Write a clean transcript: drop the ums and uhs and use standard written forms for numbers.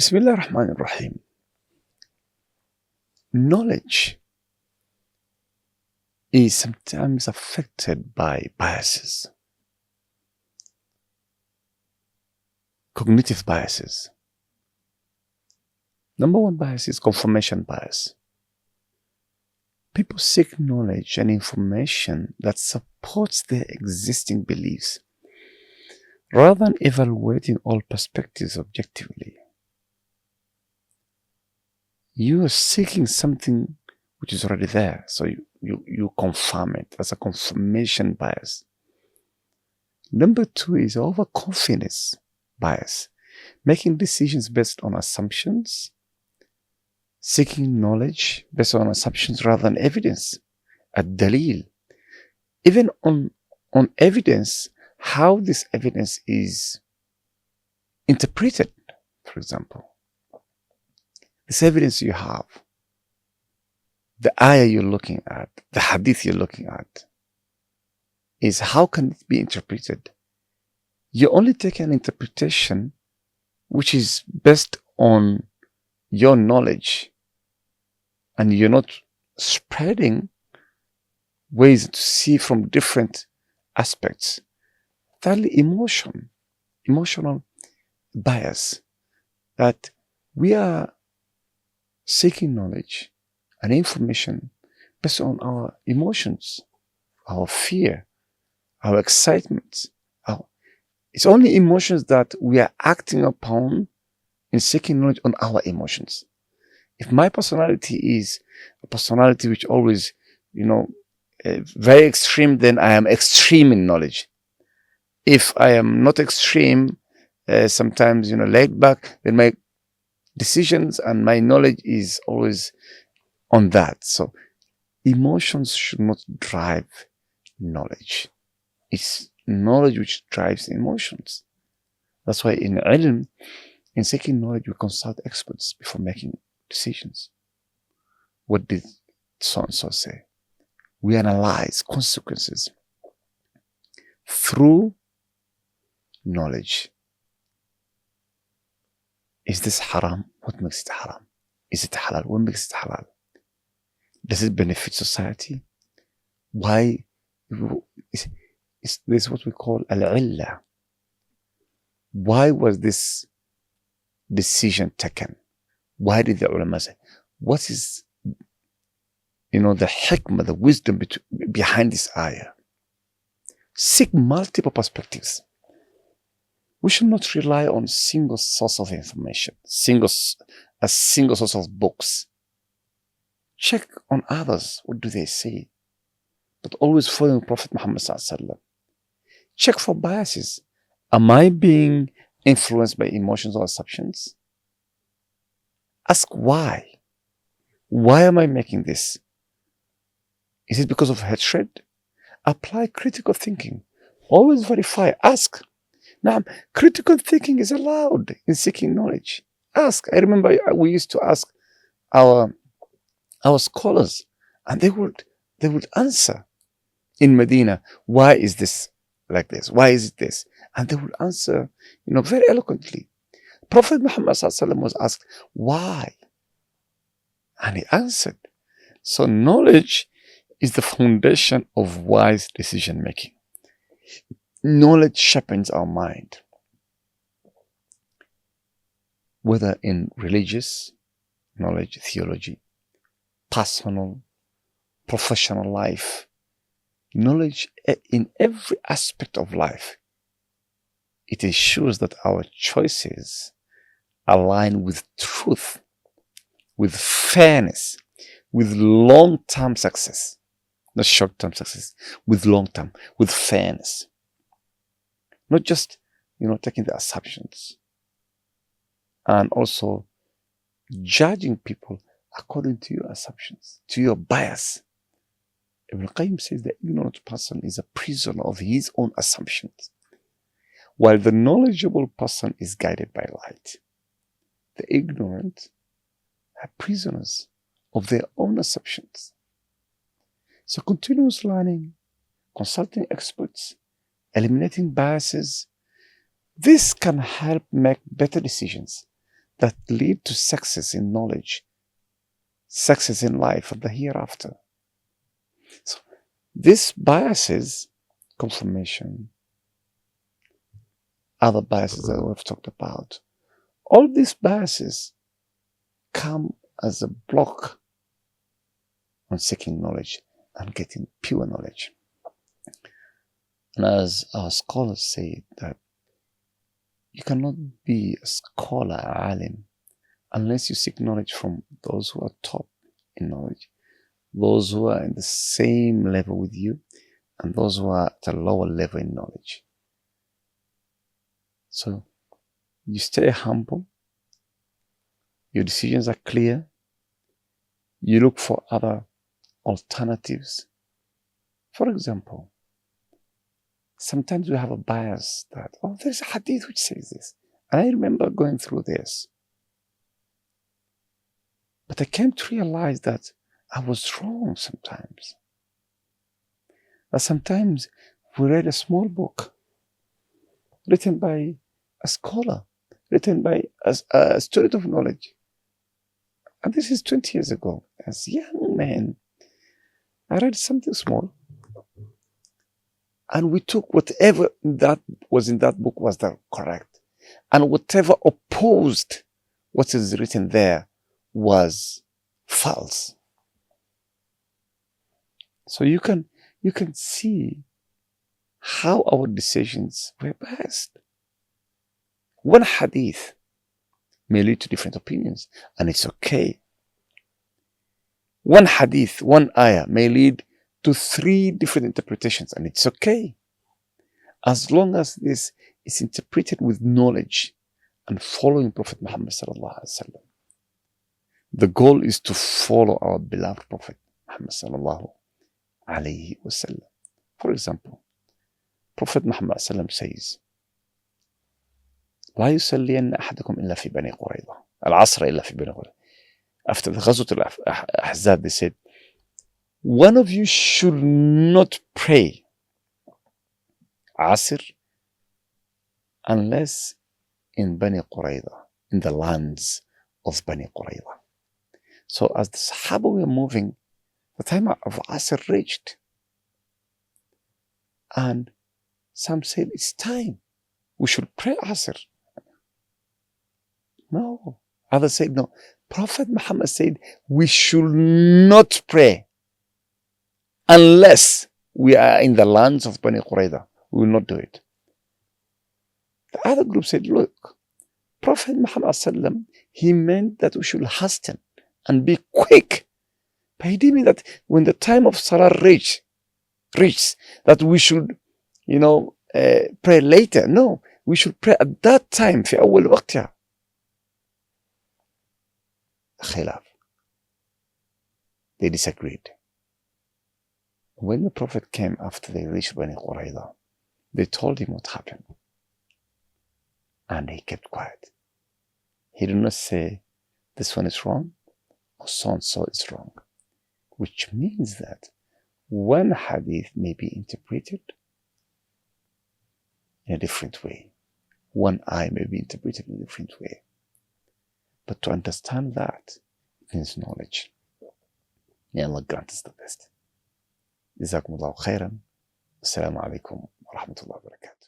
Bismillah ar-Rahman ar-Rahim. Knowledge is sometimes affected by biases, cognitive biases. Number one bias is confirmation bias. People seek knowledge and information that supports their existing beliefs rather than evaluating all perspectives objectively. You are seeking something which is already there, so you confirm it. That's a confirmation bias. Number two is overconfidence bias, making decisions based on assumptions, seeking knowledge based on assumptions rather than evidence, ad-dalil. Even on evidence, how this evidence is interpreted, for example. This evidence you have, the ayah you're looking at, the hadith you're looking at, is how can it be interpreted? You only take an interpretation which is based on your knowledge, and you're not spreading ways to see from different aspects. Thirdly, emotional bias, that we are seeking knowledge and information based on our emotions, our fear, our excitement. It's only emotions that we are acting upon in seeking knowledge on our emotions. If my personality is a personality which always, very extreme, then I am extreme in knowledge. If I am not extreme, sometimes, laid back, then my decisions and my knowledge is always on that. So emotions should not drive knowledge. It's knowledge which drives emotions. That's why in ilm, in seeking knowledge, we consult experts before making decisions. What did so-and-so say? We analyze consequences through knowledge. Is this haram? What makes it haram? Is it halal? What makes it halal? Does it benefit society? Why? This is what we call al-illah. Why was this decision taken? Why did the ulama say? What is, the hikmah, the wisdom behind this ayah? Seek multiple perspectives. We should not rely on a single source of information, a single source of books. Check on others. What do they say? But always following Prophet Muhammad sallallahu alaihi wasallam. Check for biases. Am I being influenced by emotions or assumptions? Ask why. Why am I making this? Is it because of hatred? Apply critical thinking. Always verify. Ask. Now, critical thinking is allowed in seeking knowledge. Ask. I remember we used to ask our scholars, and they would answer in Medina, why is this like this? Why is it this? And they would answer, very eloquently. Prophet Muhammad ﷺ was asked, why? And he answered. So knowledge is the foundation of wise decision making. Knowledge sharpens our mind. Whether in religious knowledge, theology, personal, professional life, knowledge in every aspect of life, it ensures that our choices align with truth, with fairness, with long-term success, not short-term success, with long-term, with fairness. Not just, taking the assumptions and also judging people according to your assumptions, to your bias. Ibn Qayyim says the ignorant person is a prisoner of his own assumptions, while the knowledgeable person is guided by light. The ignorant are prisoners of their own assumptions. So continuous learning, consulting experts, eliminating biases, this can help make better decisions that lead to success in knowledge, success in life and the hereafter. So these biases, confirmation, other biases that we've talked about, all these biases come as a block on seeking knowledge and getting pure knowledge. And as our scholars say, that you cannot be a scholar, alim, unless you seek knowledge from those who are top in knowledge, those who are in the same level with you, and those who are at a lower level in knowledge. So you stay humble, your decisions are clear, you look for other alternatives. For example, sometimes we have a bias that, oh, there's a hadith which says this. And I remember going through this. But I came to realize that I was wrong sometimes. That sometimes we read a small book written by a scholar, written by a student of knowledge. And this is 20 years ago. As a young man, I read something small. And we took whatever that was in that book was the correct. And whatever opposed what is written there was false. So you can see how our decisions were biased. One hadith may lead to different opinions, and it's okay. One hadith, one ayah may lead to 3 different interpretations, and it's okay. As long as this is interpreted with knowledge and following Prophet Muhammad sallallahu alaihi wasallam. The goal is to follow our beloved Prophet Muhammad sallallahu alaihi wasallam. For example, Prophet Muhammad sallallahu says, لا يصلين أحدكم إلا في بني قريظة العصر إلا في بني قريظة. After the Ghazwat al-Ahzab, they said, one of you should not pray Asr unless in Bani Qurayza, in the lands of Bani Qurayza. So as the Sahaba were moving, the time of Asr reached. And some said, it's time. We should pray Asr. No. Others said, no. Prophet Muhammad said, we should not pray unless we are in the lands of Bani Qurayza. We will not do it. The other group said, look, Prophet Muhammad sallam, he meant that we should hasten and be quick. But he didn't mean that when the time of Salah reaches, that we should, pray later. No, we should pray at that time, في أول وقتها. Khilaf. They disagreed. When the Prophet came after they reached Bani Qurayza, they told him what happened. And he kept quiet. He did not say, this one is wrong, or so and so is wrong. Which means that one hadith may be interpreted in a different way. One eye may be interpreted in a different way. But to understand that, it means knowledge. May Allah grant us the best. جزاكم الله خيرا. السلام عليكم ورحمة الله وبركاته.